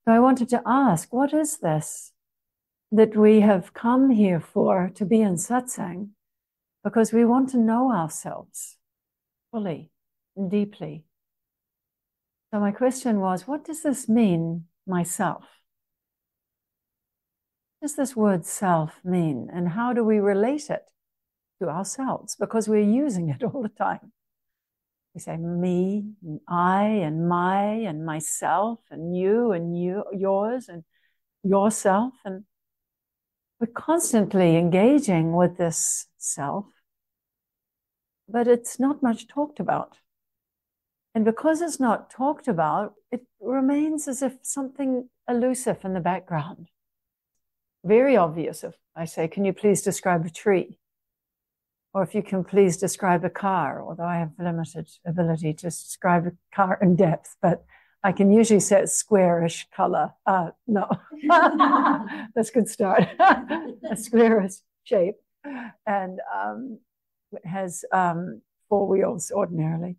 So I wanted to ask, what is this that we have come here for, to be in satsang? Because we want to know ourselves fully and deeply. So my question was, what does this mean, myself? What does this word self mean? And how do we relate it to ourselves? Because we're using it all the time. We say me, and I, and my, and myself, and you, yours, and yourself. And we're constantly engaging with this self, but it's not much talked about. And because it's not talked about, it remains as if something elusive in the background. Very obvious if I say, can you please describe a tree? Or if you can please describe a car, although I have limited ability to describe a car in depth, but I can usually say it's squarish color. No, that's a good start. A squarish shape, and it has 4 wheels ordinarily,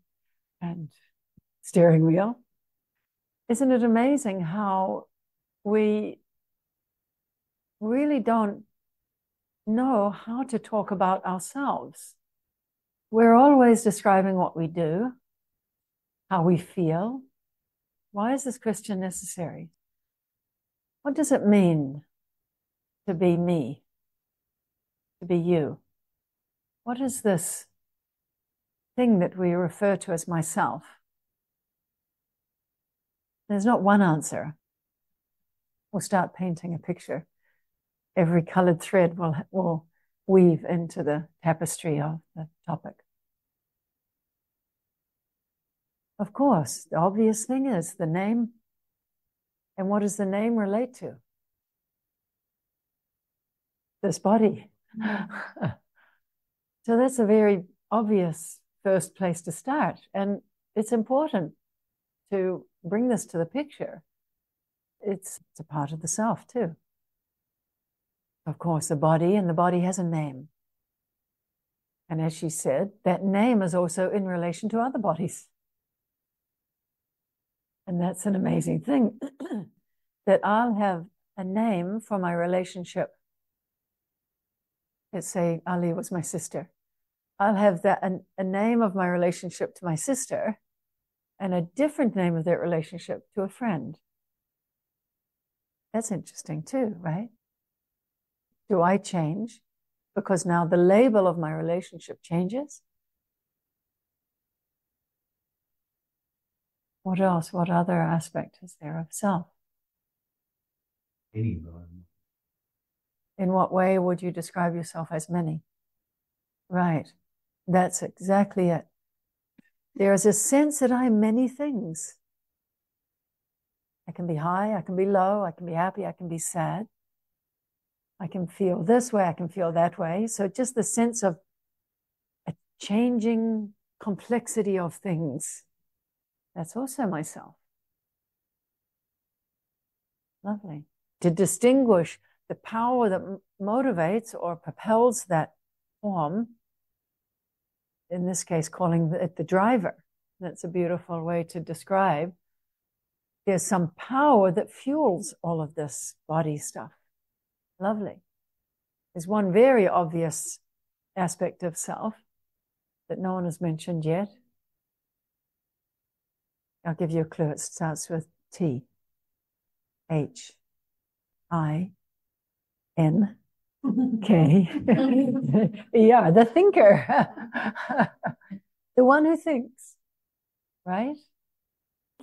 and steering wheel. Isn't it amazing how we really don't know how to talk about ourselves? We're always describing what we do, how we feel. Why is this question necessary? What does it mean to be me, to be you? What is this thing that we refer to as myself? There's not one answer. We'll start painting a picture. Every colored thread will weave into the tapestry of the topic. Of course, the obvious thing is the name. And what does the name relate to? This body. So that's a very obvious first place to start. And it's important to bring this to the picture. It's a part of the self too. Of course, the body, and the body has a name. And as she said, that name is also in relation to other bodies. And that's an amazing thing, that I'll have a name for my relationship. Let's say Ali was my sister. I'll have a name of my relationship to my sister and a different name of that relationship to a friend. That's interesting too, right? Do I change because now the label of my relationship changes? What else? What other aspect is there of self? Anyone. In what way would you describe yourself as many? Right. That's exactly it. There is a sense that I'm many things. I can be high, I can be low, I can be happy, I can be sad. I can feel this way, I can feel that way. So just the sense of a changing complexity of things. That's also myself. Lovely. To distinguish the power that motivates or propels that form, in this case, calling it the driver. That's a beautiful way to describe. There's some power that fuels all of this body stuff. Lovely. There's one very obvious aspect of self that no one has mentioned yet. I'll give you a clue. It starts with T. H. I. N. K. Yeah, the thinker. The one who thinks, right?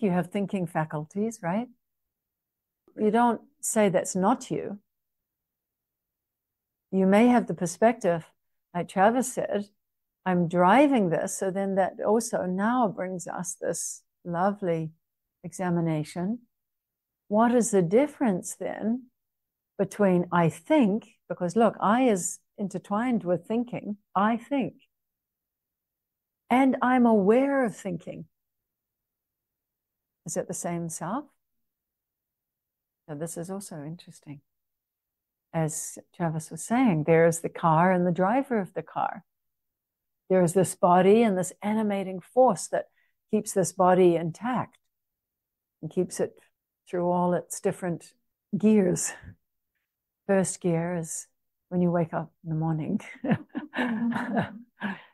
You have thinking faculties, right? You don't say that's not you. You may have the perspective, like Travis said, I'm driving this, so then that also now brings us this lovely examination. What is the difference then between I think, because look, I is intertwined with thinking, I think, and I'm aware of thinking. Is it the same self? So this is also interesting. As Travis was saying, there is the car and the driver of the car. There is this body and this animating force that keeps this body intact and keeps it through all its different gears. First gear is when you wake up in the morning.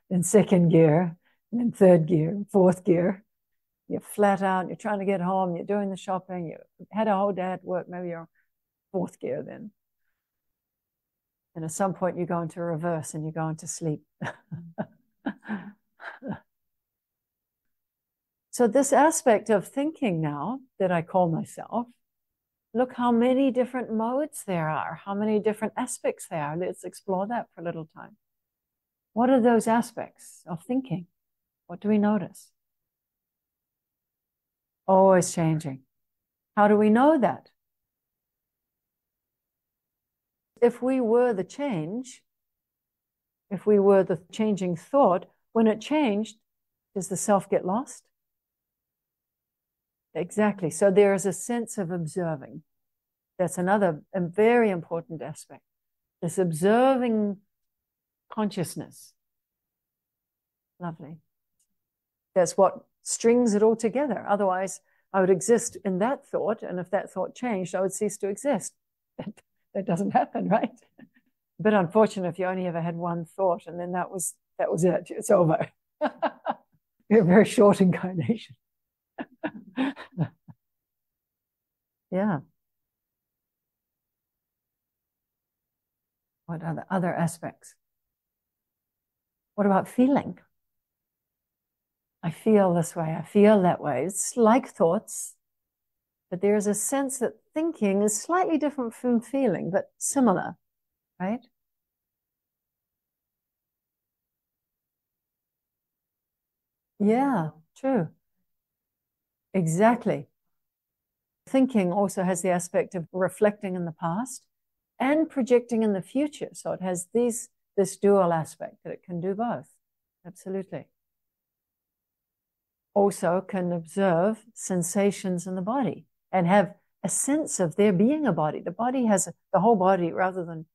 Then second gear, and then third gear, fourth gear. You're flat out, you're trying to get home, you're doing the shopping, you had a whole day at work, maybe you're fourth gear then. And at some point you go into reverse and you go into sleep. So this aspect of thinking now that I call myself, look how many different modes there are, how many different aspects there are. Let's explore that for a little time. What are those aspects of thinking? What do we notice? Always changing. How do we know that? If we were the change, if we were the changing thought, when it changed, does the self get lost? Exactly. So there is a sense of observing. That's another very important aspect. This observing consciousness. Lovely. That's what strings it all together. Otherwise, I would exist in that thought, and if that thought changed, I would cease to exist. That doesn't happen, right? But unfortunate if you only ever had one thought, and then that was it. It's over. You're a very short incarnation. Yeah. What are the other aspects? What about feeling? I feel this way, I feel that way. It's like thoughts, but there is a sense that thinking is slightly different from feeling, but similar, right? Yeah, true. Exactly. Thinking also has the aspect of reflecting in the past and projecting in the future. So it has this dual aspect that it can do both. Absolutely. Also can observe sensations in the body and have a sense of there being a body. The body has the whole body, rather than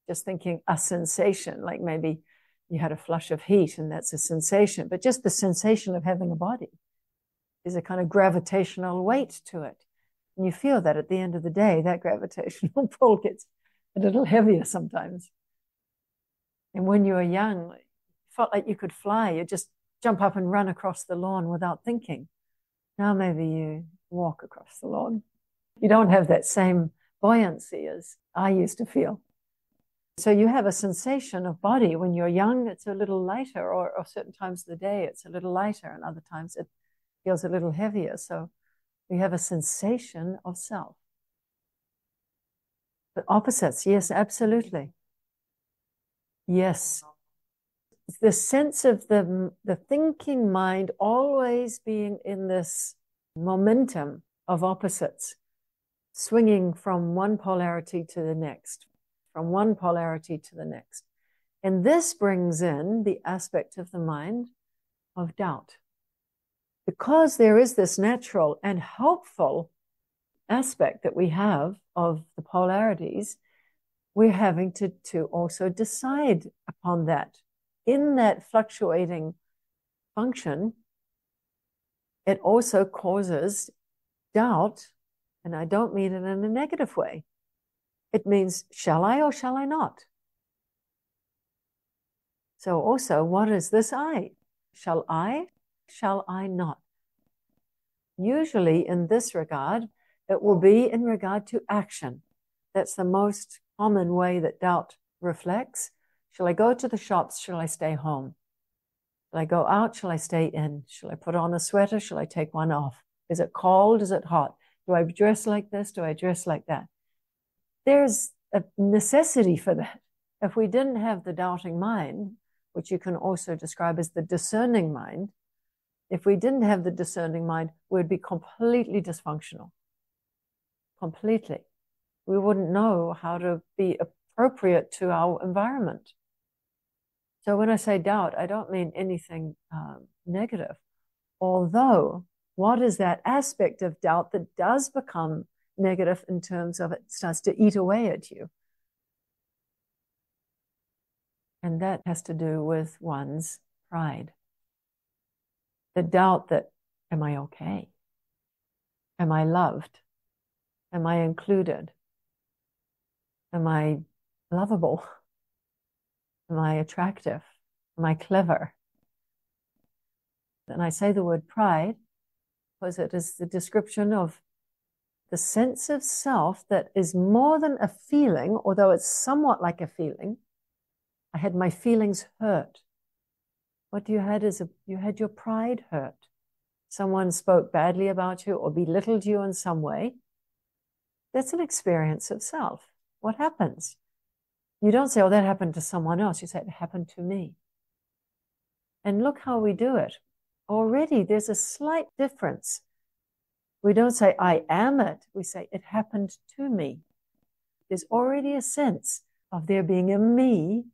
just thinking a sensation, like maybe you had a flush of heat and that's a sensation, but just the sensation of having a body is a kind of gravitational weight to it. And you feel that at the end of the day, that gravitational pull gets a little heavier sometimes. And when you were young, it felt like you could fly. You just jump up and run across the lawn without thinking. Now maybe you walk across the lawn. You don't have that same buoyancy as I used to feel. So you have a sensation of body. When you're young, it's a little lighter, or certain times of the day, it's a little lighter, and other times it feels a little heavier. So we have a sensation of self. But opposites, yes, absolutely. Yes. The sense of the thinking mind always being in this momentum of opposites, swinging from one polarity to the next, from one polarity to the next. And this brings in the aspect of the mind of doubt. Because there is this natural and helpful aspect that we have of the polarities, we're having to also decide upon that. In that fluctuating function, it also causes doubt, and I don't mean it in a negative way. It means, shall I or shall I not? So also, what is this I? Shall I? Shall I not? Usually in this regard, it will be in regard to action. That's the most common way that doubt reflects. Shall I go to the shops? Shall I stay home? Shall I go out? Shall I stay in? Shall I put on a sweater? Shall I take one off? Is it cold? Is it hot? Do I dress like this? Do I dress like that? There's a necessity for that. If we didn't have the doubting mind, which you can also describe as the discerning mind, if we didn't have the discerning mind, we'd be completely dysfunctional. Completely. We wouldn't know how to be appropriate to our environment. So when I say doubt, I don't mean anything negative. Although, what is that aspect of doubt that does become negative in terms of it starts to eat away at you? And that has to do with one's pride. The doubt that, am I okay? Am I loved? Am I included? Am I lovable? Am I attractive? Am I clever? And I say the word pride because it is the description of the sense of self that is more than a feeling, although it's somewhat like a feeling. I had my feelings hurt. What you had is you had your pride hurt. Someone spoke badly about you or belittled you in some way. That's an experience of self. What happens? You don't say, oh, that happened to someone else. You say, it happened to me. And look how we do it. Already there's a slight difference. We don't say, I am it. We say, it happened to me. There's already a sense of there being a me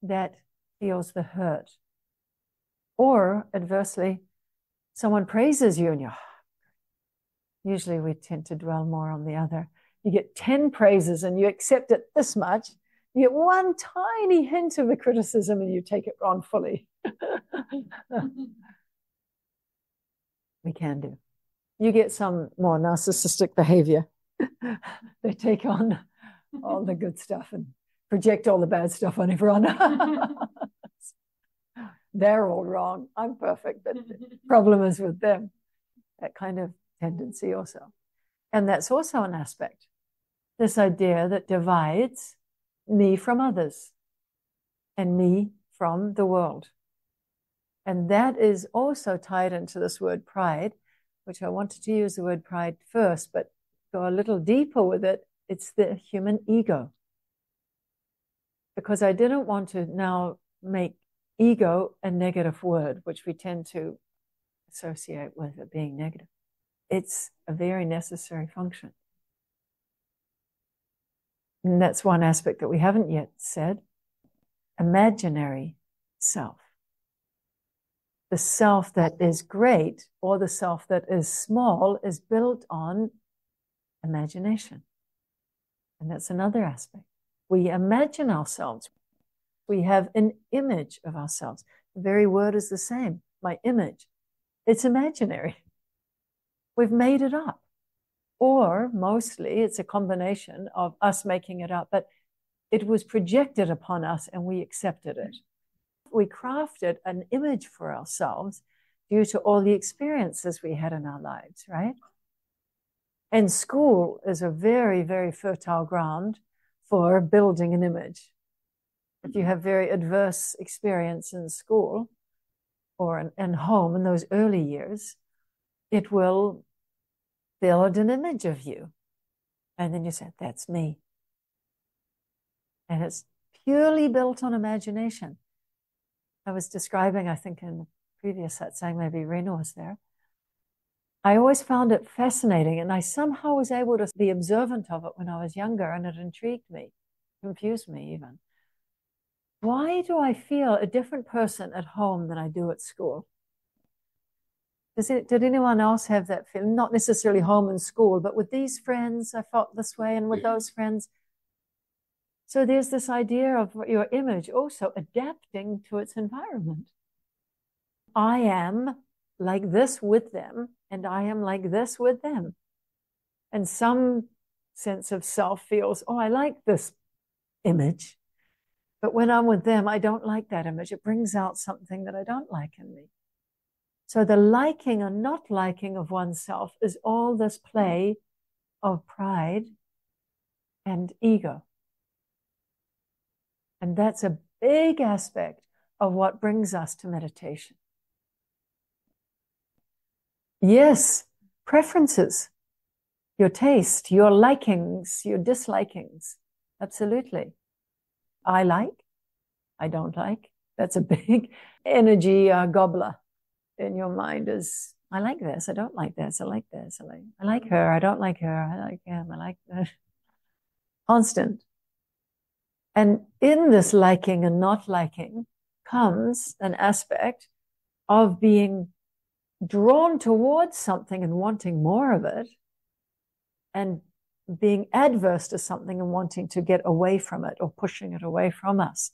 that feels the hurt. Or, adversely, someone praises you and you're, usually we tend to dwell more on the other. You get 10 praises and you accept it this much. You get one tiny hint of a criticism and you take it on fully. We can do. You get some more narcissistic behavior. They take on all the good stuff and project all the bad stuff on everyone. They're all wrong. I'm perfect, but the problem is with them. That kind of tendency also. And that's also an aspect. This idea that divides me from others and me from the world. And that is also tied into this word pride, which I wanted to use the word pride first, but go a little deeper with it. It's the human ego. Because I didn't want to now make ego a negative word, which we tend to associate with it being negative. It's a very necessary function. And that's one aspect that we haven't yet said. Imaginary self. The self that is great or the self that is small is built on imagination. And that's another aspect. We imagine ourselves. We have an image of ourselves. The very word is the same, my image. It's imaginary. We've made it up. Or mostly it's a combination of us making it up, but it was projected upon us and we accepted it. We crafted an image for ourselves due to all the experiences we had in our lives, right? And school is a very, very fertile ground for building an image. If you have very adverse experience in school or in home in those early years, it will build an image of you. And then you say, that's me. And it's purely built on imagination. I was describing, I think in the previous Satsang, maybe Rena was there. I always found it fascinating, and I somehow was able to be observant of it when I was younger, and it intrigued me, confused me even. Why do I feel a different person at home than I do at school? Did anyone else have that feeling? Not necessarily home and school, but with these friends, I felt this way, and with those friends. So there's this idea of your image also adapting to its environment. I am like this with them, and I am like this with them. And some sense of self feels, oh, I like this image. But when I'm with them, I don't like that image. It brings out something that I don't like in me. So the liking or not liking of oneself is all this play of pride and ego. And that's a big aspect of what brings us to meditation. Yes, preferences, your taste, your likings, your dislikings. Absolutely. I like, I don't like. That's a big energy gobbler in your mind is, I like this, I don't like this, I like this, I like her, I don't like her, I like him, I like that. Constant. And in this liking and not liking comes an aspect of being drawn towards something and wanting more of it, and being adverse to something and wanting to get away from it or pushing it away from us.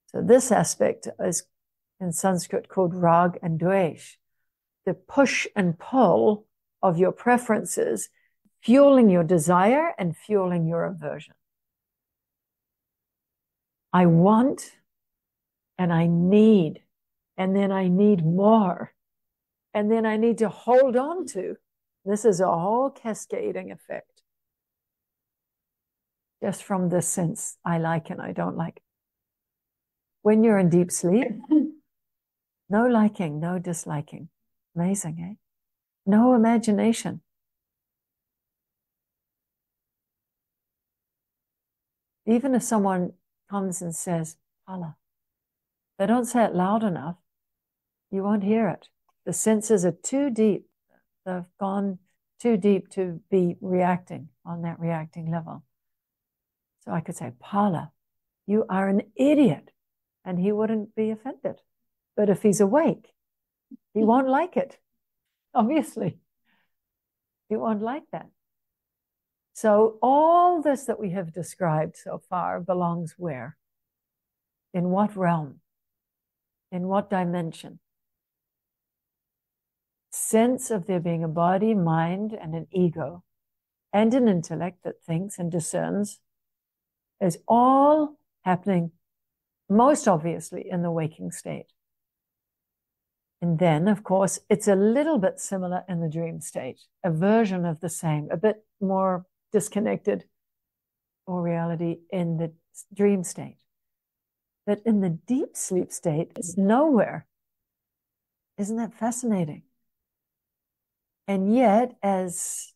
So this aspect is in Sanskrit called rag and dvesh, the push and pull of your preferences fueling your desire and fueling your aversion. I want and I need, and then I need more, and then I need to hold on to. This is a whole cascading effect just from this sense I like and I don't like. When you're in deep sleep, no liking, no disliking. Amazing, eh? No imagination. Even if someone comes and says, "Pala," they don't say it loud enough, you won't hear it. The senses are too deep. They've gone too deep to be reacting on that reacting level. So I could say, "Pala, you are an idiot," and he wouldn't be offended. But if he's awake, he won't like it. Obviously, he won't like that. So all this that we have described so far belongs where? In what realm? In what dimension? Sense of there being a body, mind, and an ego, and an intellect that thinks and discerns is all happening most obviously in the waking state. And then, of course, it's a little bit similar in the dream state, a version of the same, a bit more disconnected or reality in the dream state. But in the deep sleep state, it's nowhere. Isn't that fascinating? And yet, as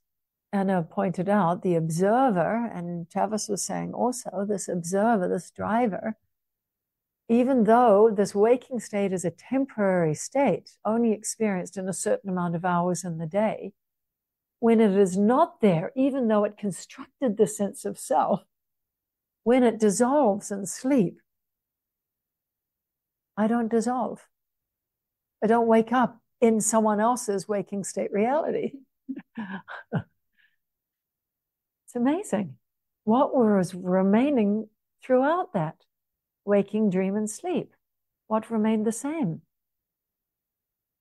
Anna pointed out, the observer, and Tavis was saying also, this observer, this driver, even though this waking state is a temporary state, only experienced in a certain amount of hours in the day, when it is not there, even though it constructed the sense of self, when it dissolves in sleep, I don't dissolve. I don't wake up in someone else's waking state reality. It's amazing. What was remaining throughout that? Waking, dream, and sleep. What remained the same?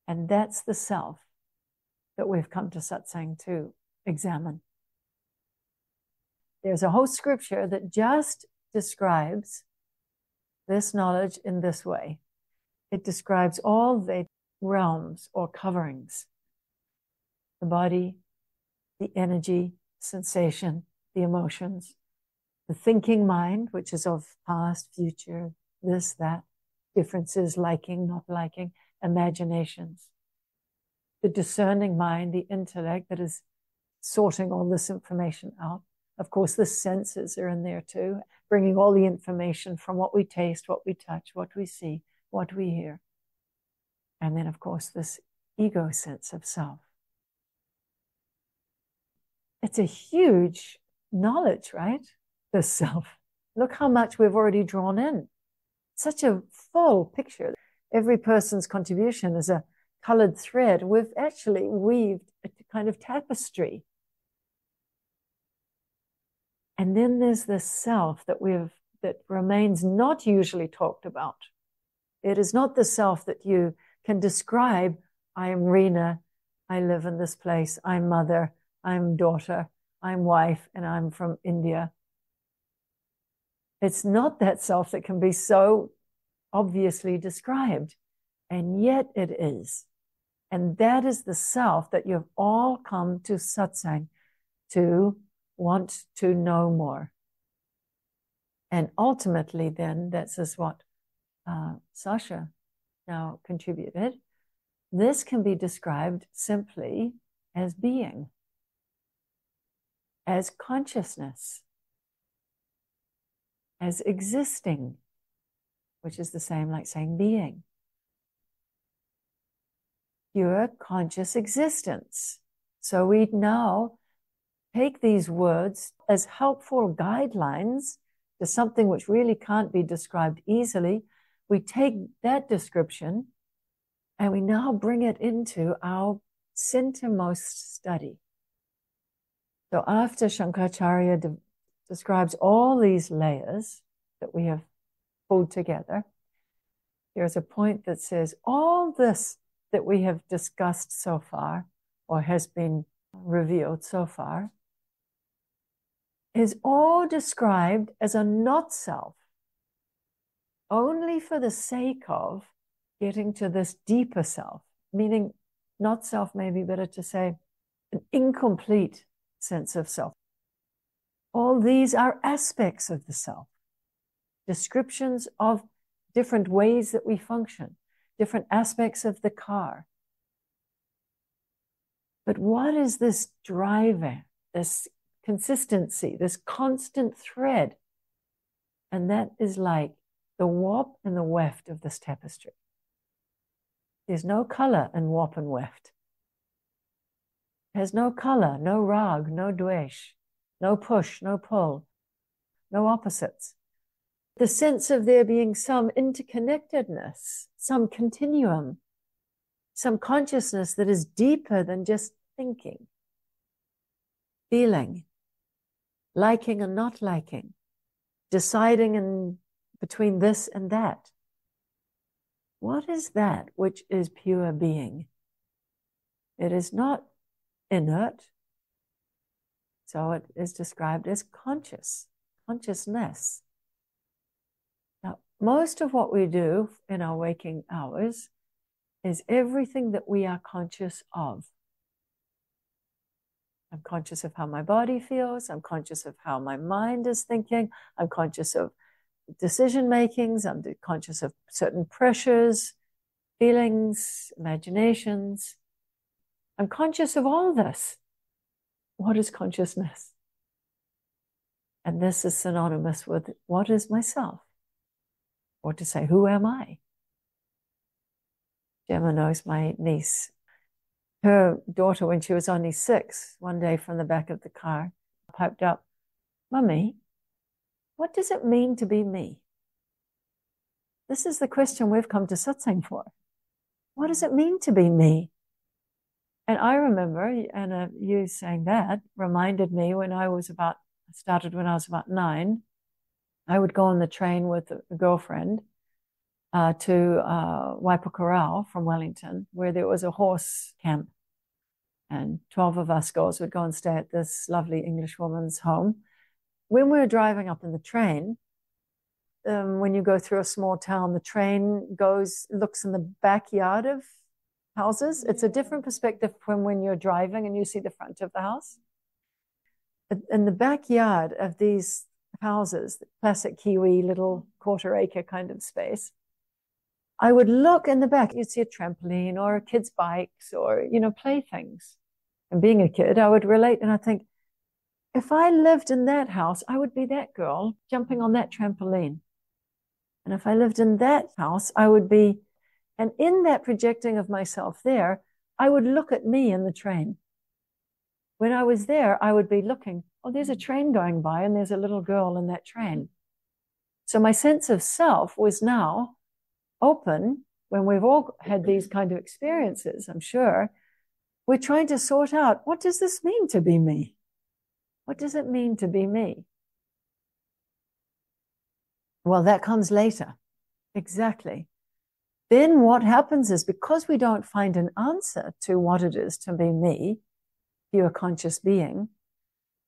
And that's the self that we've come to Satsang to examine. There's a whole scripture that just describes this knowledge in this way. It describes all the realms or coverings: the body, the energy, sensation, the emotions, the thinking mind, which is of past, future, this, that, differences, liking, not liking, imaginations, the discerning mind, the intellect that is sorting all this information out. Of course, the senses are in there too, bringing all the information from what we taste, what we touch, what we see, what we hear. And then, of course, this ego sense of self. It's a huge knowledge, right? The self. Look how much we've already drawn in. Such a full picture. Every person's contribution is a colored thread. We've actually weaved a kind of tapestry. And then there's this self that remains not usually talked about. It is not the self that you can describe. I am Rena. I live in this place. I'm mother. I'm daughter. I'm wife. And I'm from India. It's not that self that can be so obviously described. And yet it is. And that is the self that you've all come to Satsang to want to know more. And ultimately then, this is what Sasha now contributed. This can be described simply as being, as consciousness, as existing, which is the same like saying being. Pure conscious existence. So we now take these words as helpful guidelines to something which really can't be described easily. We take that description and we now bring it into our centermost study. So after Shankaracharya describes all these layers that we have pulled together, there's a point that says all this that we have discussed so far, or has been revealed so far, is all described as a not self, only for the sake of getting to this deeper self, meaning not self, maybe better to say an incomplete sense of self. All these are aspects of the self, descriptions of different ways that we function, different aspects of the car. But what is this driver, this consistency, this constant thread? And that is like the warp and the weft of this tapestry. There's no color in warp and weft. There's no color, no rag, no dvesh, no push, no pull, no opposites. The sense of there being some interconnectedness, some continuum, some consciousness that is deeper than just thinking, feeling, liking and not liking, deciding in between this and that. What is that which is pure being? It is not inert, so it is described as consciousness. Now, most of what we do in our waking hours is everything that we are conscious of. I'm conscious of how my body feels. I'm conscious of how my mind is thinking. I'm conscious of decision makings. I'm conscious of certain pressures, feelings, imaginations. I'm conscious of all this. What is consciousness? And this is synonymous with what is myself? Or to say, who am I? Gemma knows my niece. Her daughter, when she was only 6, one day from the back of the car, piped up, "Mummy, what does it mean to be me?" This is the question we've come to Satsang for. What does it mean to be me? And I remember, and you saying that reminded me started when I was about 9. I would go on the train with a girlfriend to Waipukurau from Wellington, where there was a horse camp. And 12 of us girls would go and stay at this lovely English woman's home. When we were driving up in the train, when you go through a small town, the train looks in the backyard of houses. It's a different perspective from when you're driving and you see the front of the house. In the backyard of these houses, the classic Kiwi little quarter-acre kind of space, I would look in the back. You'd see a trampoline or kids' bikes or, playthings. And being a kid, I would relate and I think, if I lived in that house, I would be that girl jumping on that trampoline. And if I lived in that house, I would be, and in that projecting of myself there, I would look at me in the train. When I was there, I would be looking, oh, there's a train going by and there's a little girl in that train. So my sense of self was now open. When we've all had these kind of experiences, I'm sure, we're trying to sort out, what does this mean to be me? What does it mean to be me? Well, that comes later. Exactly. Then what happens is, because we don't find an answer to what it is to be me, pure conscious being,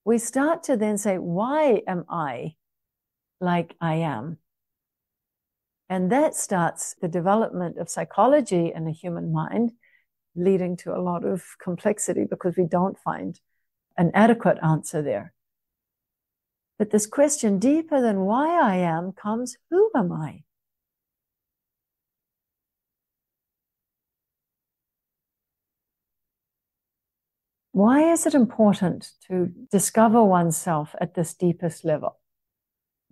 we start to then say, why am I like I am? And that starts the development of psychology in the human mind, leading to a lot of complexity because we don't find an adequate answer there. But this question, deeper than why I am, comes, who am I? Why is it important to discover oneself at this deepest level?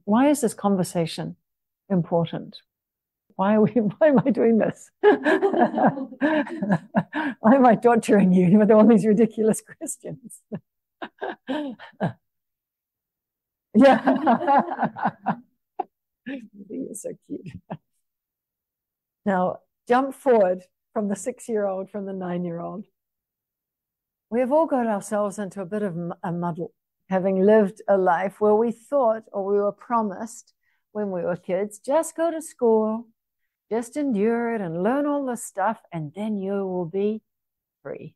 Why is this conversation important? Why am I doing this? Why am I torturing you with all these ridiculous questions? Yeah. You're so cute. Now, jump forward from the 6-year-old, from the 9-year-old. We have all got ourselves into a bit of a muddle, having lived a life where we thought, or we were promised when we were kids, just go to school, just endure it and learn all this stuff, and then you will be free.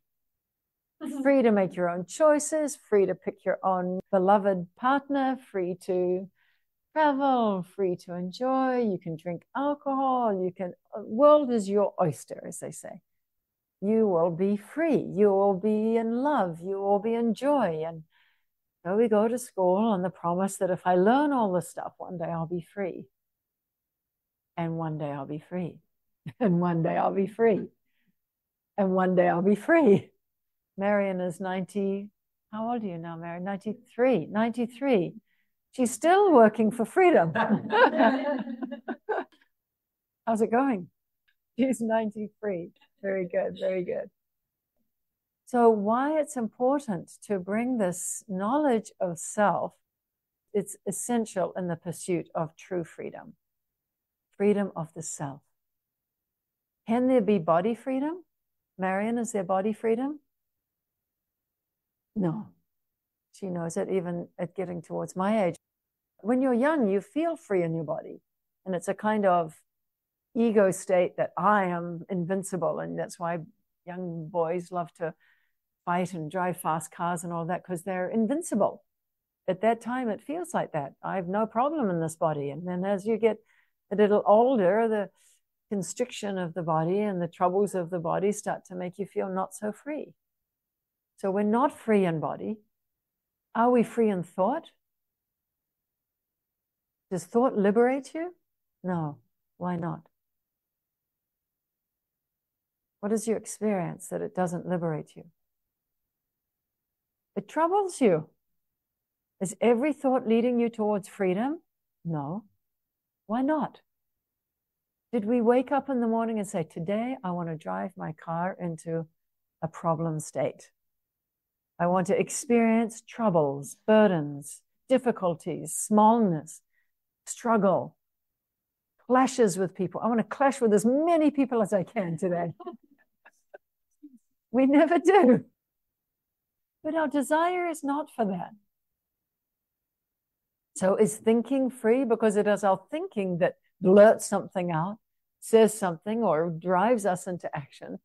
free to make your own choices, free to pick your own beloved partner, free to travel, free to enjoy. You can drink alcohol. You can, world is your oyster, as they say. You will be free. You will be in love. You will be in joy. And so we go to school on the promise that if I learn all this stuff, one day I'll be free. And one day I'll be free. And one day I'll be free. And one day I'll be free. Marion is 90. How old are you now, Marion? 93. 93. She's still working for freedom. How's it going? She's 93. Very good, very good. So why it's important to bring this knowledge of self, it's essential in the pursuit of true freedom. Freedom of the self. Can there be body freedom? Marion, is there body freedom? No. She knows it even at getting towards my age. When you're young, you feel free in your body. And it's a kind of ego state that I am invincible. And that's why young boys love to fight and drive fast cars and all that, because they're invincible. At that time, it feels like that. I have no problem in this body. And then as you get a little older, the constriction of the body and the troubles of the body start to make you feel not so free. So we're not free in body. Are we free in thought? Does thought liberate you? No. Why not? What is your experience that it doesn't liberate you? It troubles you. Is every thought leading you towards freedom? No. Why not? Did we wake up in the morning and say, today I want to drive my car into a problem state? I want to experience troubles, burdens, difficulties, smallness, struggle, clashes with people. I want to clash with as many people as I can today. We never do. But our desire is not for that. So is thinking free? Because it is our thinking that blurts something out, says something, or drives us into action.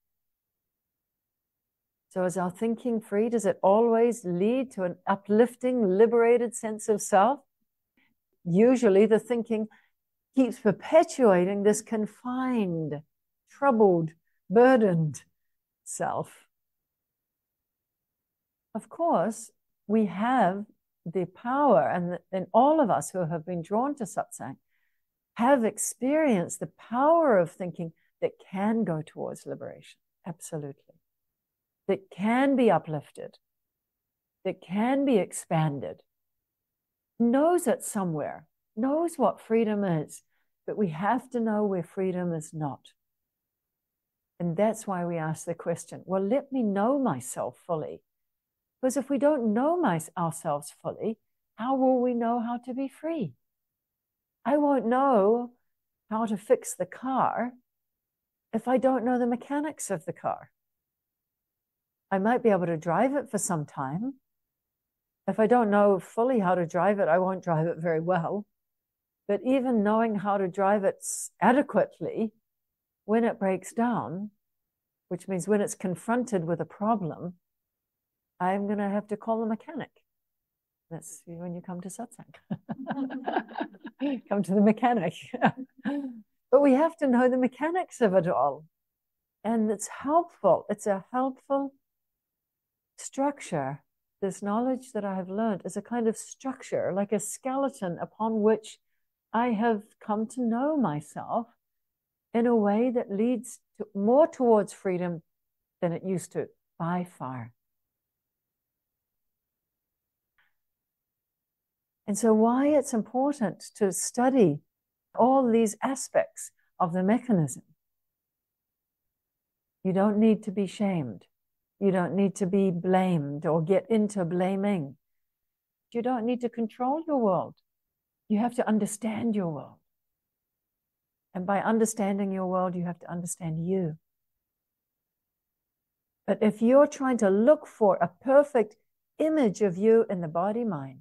So is our thinking free? Does it always lead to an uplifting, liberated sense of self? Usually the thinking keeps perpetuating this confined, troubled, burdened self. Of course, we have the power, and all of us who have been drawn to satsang have experienced the power of thinking that can go towards liberation. Absolutely. That can be uplifted, that can be expanded, knows it somewhere, knows what freedom is, but we have to know where freedom is not. And that's why we ask the question, well, let me know myself fully. Because if we don't know ourselves fully, how will we know how to be free? I won't know how to fix the car if I don't know the mechanics of the car. I might be able to drive it for some time. If I don't know fully how to drive it, I won't drive it very well. But even knowing how to drive it adequately, when it breaks down, which means when it's confronted with a problem, I'm going to have to call the mechanic. That's when you come to satsang. Come to the mechanic. But we have to know the mechanics of it all. And it's helpful. It's a helpful structure. This knowledge that I have learned is a kind of structure, like a skeleton upon which I have come to know myself in a way that leads to more towards freedom than it used to, by far. And so why it's important to study all these aspects of the mechanism. You don't need to be shamed. You don't need to be blamed or get into blaming. You don't need to control your world. You have to understand your world. And by understanding your world, you have to understand you. But if you're trying to look for a perfect image of you in the body-mind,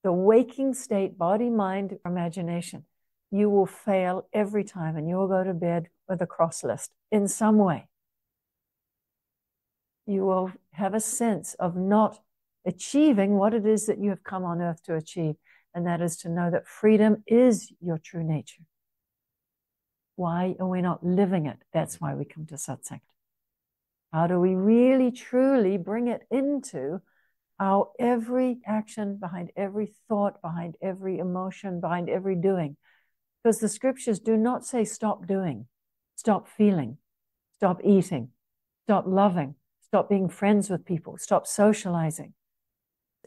the waking state, body, mind, imagination, you will fail every time and you will go to bed with a cross list in some way. You will have a sense of not achieving what it is that you have come on earth to achieve, and that is to know that freedom is your true nature. Why are we not living it? That's why we come to Satsang. How do we really, truly bring it into our every action, behind every thought, behind every emotion, behind every doing? Because the scriptures do not say stop doing, stop feeling, stop eating, stop loving, stop being friends with people, stop socializing.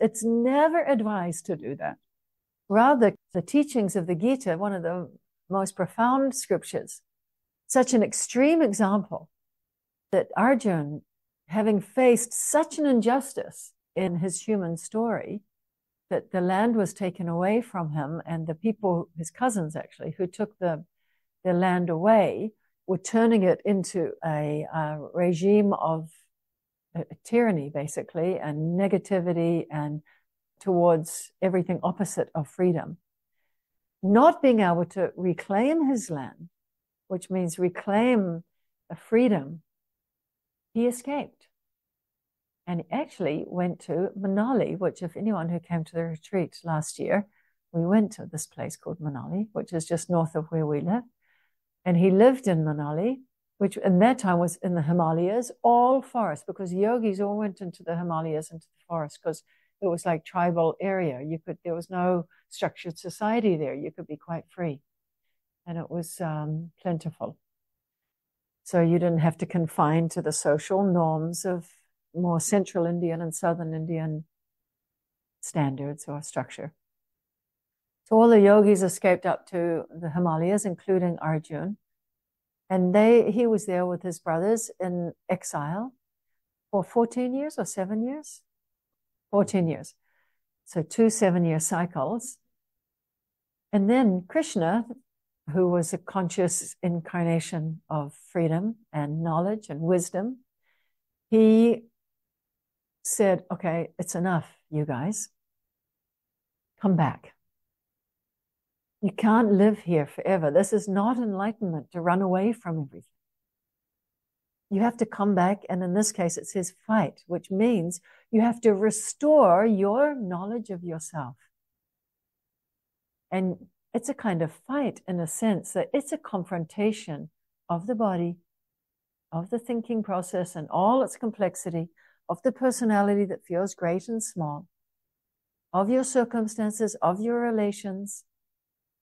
It's never advised to do that. Rather, the teachings of the Gita, one of the most profound scriptures, such an extreme example that Arjuna, having faced such an injustice in his human story, that the land was taken away from him, and the people, his cousins actually, who took the land away, were turning it into a regime of tyranny, basically, and negativity, and towards everything opposite of freedom. Not being able to reclaim his land, which means reclaim a freedom, he escaped. And he actually went to Manali, which, if anyone who came to the retreat last year, we went to this place called Manali, which is just north of where we live. And he lived in Manali, which in that time was in the Himalayas, all forest, because yogis all went into the Himalayas, into the forest, because it was like tribal area. There was no structured society there. You could be quite free. And it was plentiful. So you didn't have to confine to the social norms of more central Indian and southern Indian standards or structure. So all the yogis escaped up to the Himalayas, including Arjuna. And he was there with his brothers in exile for 14 years or 7 years? 14 years. So 2 7-year cycles. And then Krishna, who was a conscious incarnation of freedom and knowledge and wisdom, he said, okay, it's enough, you guys. Come back. You can't live here forever. This is not enlightenment to run away from everything. You have to come back, and in this case, it says fight, which means you have to restore your knowledge of yourself. And it's a kind of fight in a sense that it's a confrontation of the body, of the thinking process and all its complexity, of the personality that feels great and small, of your circumstances, of your relations.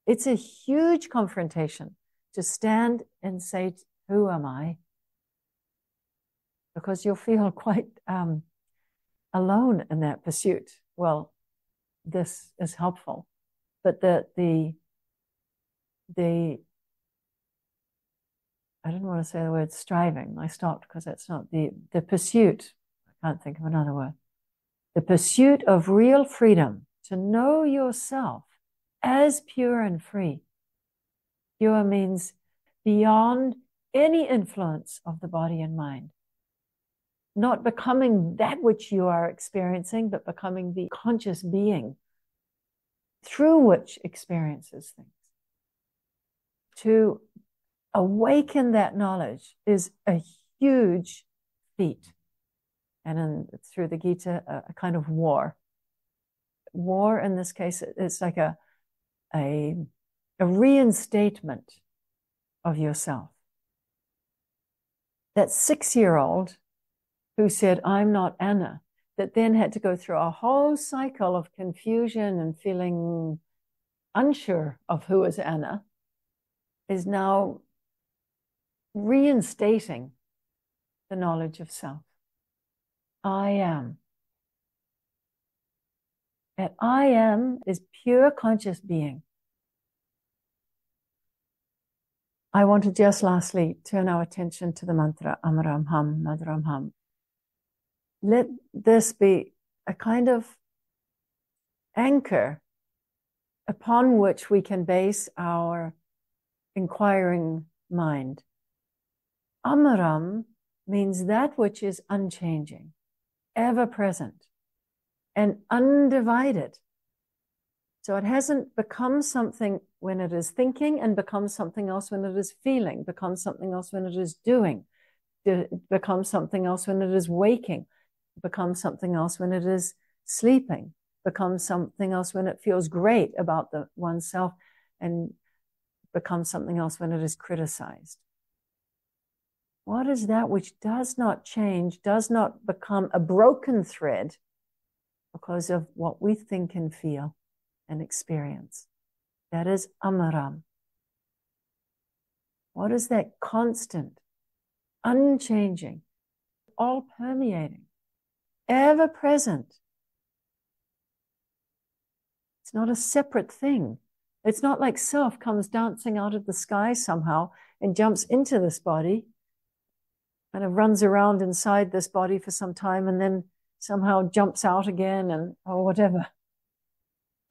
It's a huge confrontation to stand and say, who am I? Because you'll feel quite alone in that pursuit. Well, this is helpful. But the I don't want to say the word striving. I stopped because that's not the pursuit. I can't think of another word. The pursuit of real freedom, to know yourself as pure and free. Pure means beyond any influence of the body and mind. Not becoming that which you are experiencing, but becoming the conscious being through which experiences things. To awaken that knowledge is a huge feat. And through the Gita, a kind of war. War, in this case, it's like a reinstatement of yourself. That 6-year-old who said, I'm not Anna, that then had to go through a whole cycle of confusion and feeling unsure of who is Anna, is now reinstating the knowledge of self. I am. And I am is pure conscious being. I want to just lastly turn our attention to the mantra Amaram Ham, Madram Ham. Let this be a kind of anchor upon which we can base our inquiring mind. Amaram means that which is unchanging, ever present, and undivided. So it hasn't become something when it is thinking and becomes something else when it is feeling, becomes something else when it is doing. It becomes something else when it is waking. It becomes something else when it is sleeping. It becomes something else when it feels great about oneself, and becomes something else when it is criticized. What is that which does not change, does not become a broken thread because of what we think and feel and experience? That is amaram. What is that constant, unchanging, all-permeating, ever-present? It's not a separate thing. It's not like self comes dancing out of the sky somehow and jumps into this body, kind of runs around inside this body for some time and then somehow jumps out again or whatever.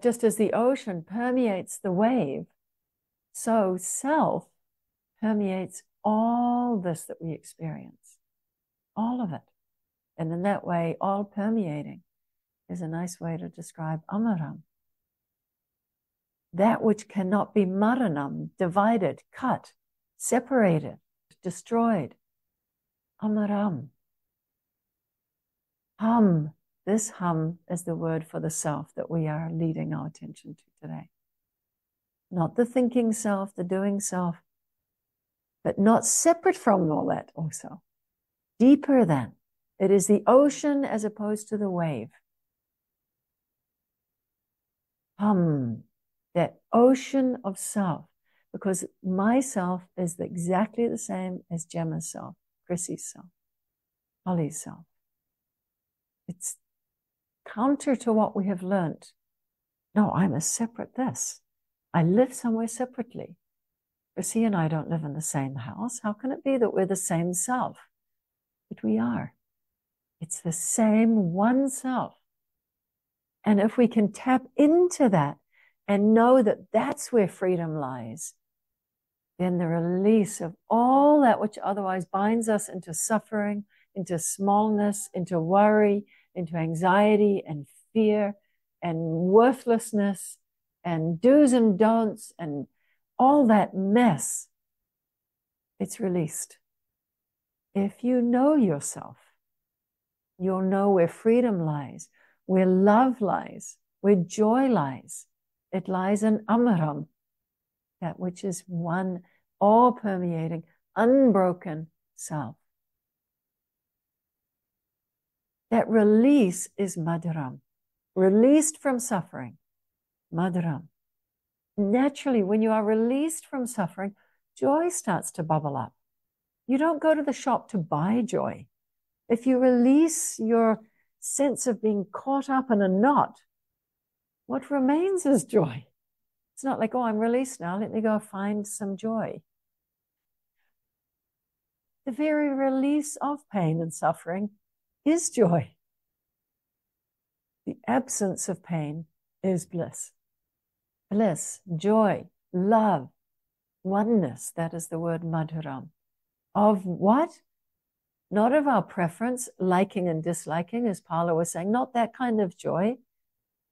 Just as the ocean permeates the wave, so self permeates all this that we experience, all of it. And in that way, all permeating is a nice way to describe amaram. That which cannot be maranam, divided, cut, separated, destroyed. Amaram. Hum. This hum is the word for the self that we are leading our attention to today. Not the thinking self, the doing self, but not separate from all that also. Deeper than. It is the ocean as opposed to the wave. Hum. That ocean of self. Because my self is exactly the same as Gemma's self, Chrissy's self, Holly's self. It's counter to what we have learnt. No, I'm a separate this. I live somewhere separately. Chrissy and I don't live in the same house. How can it be that we're the same self? But we are. It's the same one self. And if we can tap into that and know that that's where freedom lies, then the release of all that which otherwise binds us into suffering, into smallness, into worry, into anxiety and fear and worthlessness and do's and don'ts and all that mess, it's released. If you know yourself, you'll know where freedom lies, where love lies, where joy lies. It lies in amaram, that which is one, all-permeating, unbroken self. That release is madhuram, released from suffering, madhuram. Naturally, when you are released from suffering, joy starts to bubble up. You don't go to the shop to buy joy. If you release your sense of being caught up in a knot, what remains is joy. It's not like, oh, I'm released now, let me go find some joy. The very release of pain and suffering is joy. The absence of pain is bliss. Bliss, joy, love, oneness, that is the word madhuram. Of what? Not of our preference, liking and disliking, as Paula was saying, not that kind of joy.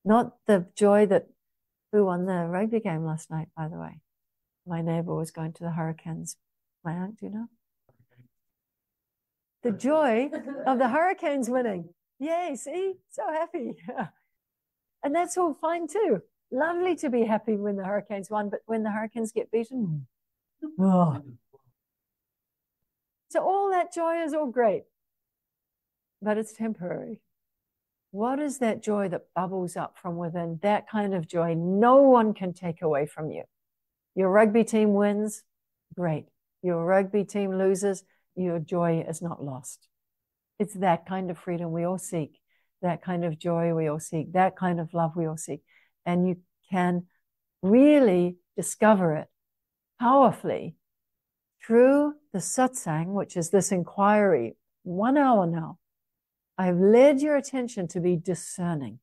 Not the joy that, who won the rugby game last night, by the way? My neighbor was going to the Hurricanes. My aunt, do you know? The joy of the Hurricanes winning. Yay, see? So happy. And that's all fine too. Lovely to be happy when the Hurricanes won, but when the Hurricanes get beaten, oh. So all that joy is all great, but it's temporary. What is that joy that bubbles up from within? That kind of joy no one can take away from you. Your rugby team wins, great. Your rugby team loses, your joy is not lost. It's that kind of freedom we all seek, that kind of joy we all seek, that kind of love we all seek. And you can really discover it powerfully through the satsang, which is this inquiry, 1 hour now. I've led your attention to be discerning.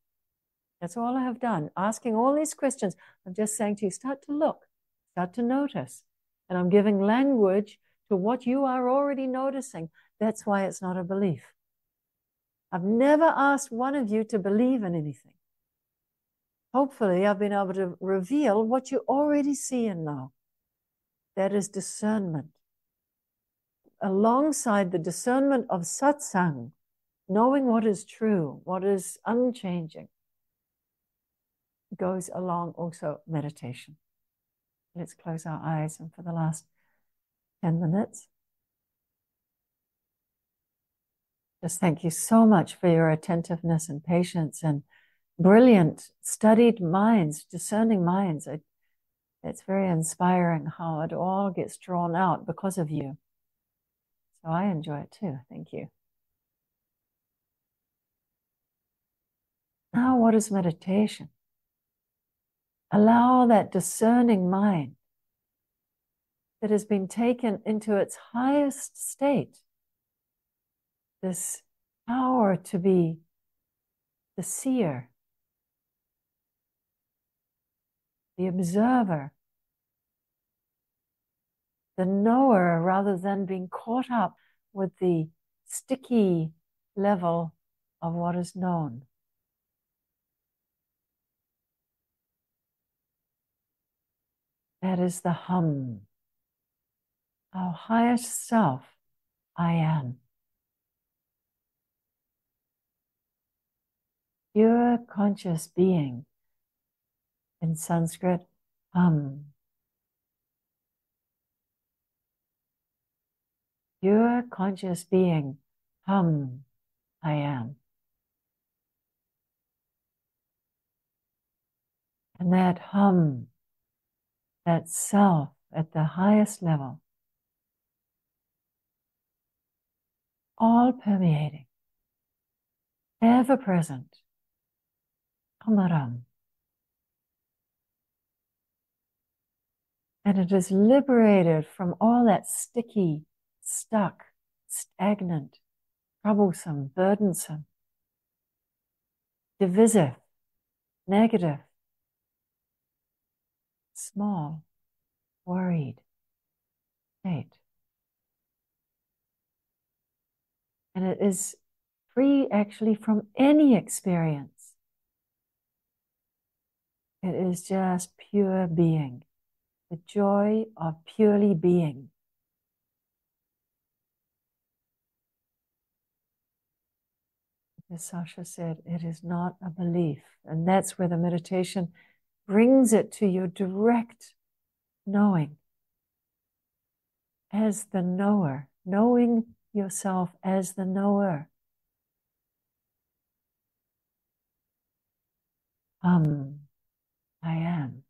That's all I have done. Asking all these questions. I'm just saying to you, start to look, start to notice. And I'm giving language to what you are already noticing. That's why it's not a belief. I've never asked one of you to believe in anything. Hopefully, I've been able to reveal what you already see and know. That is discernment. alongside the discernment of Satsang, knowing what is true, what is unchanging, goes along also meditation. Let's close our eyes, and for the last 10 minutes, just thank you so much for your attentiveness and patience and brilliant, studied minds, discerning minds. It's very inspiring how it all gets drawn out because of you. So I enjoy it too. Thank you. Now, what is meditation? Allow that discerning mind that has been taken into its highest state, this power to be the seer, the observer, the knower, rather than being caught up with the sticky level of what is known. That is the hum. Our highest self, I am. Pure conscious being. In Sanskrit, hum. Pure conscious being, hum, I am. And that hum, that self at the highest level, all permeating, ever present, Amaram. And it is liberated from all that sticky, stuck, stagnant, troublesome, burdensome, divisive, negative, small, worried state. And it is free actually from any experience. It is just pure being, the joy of purely being. As Sasha said, it is not a belief. And that's where the meditation brings it to your direct knowing. As the knower, knowing yourself as the knower. I am.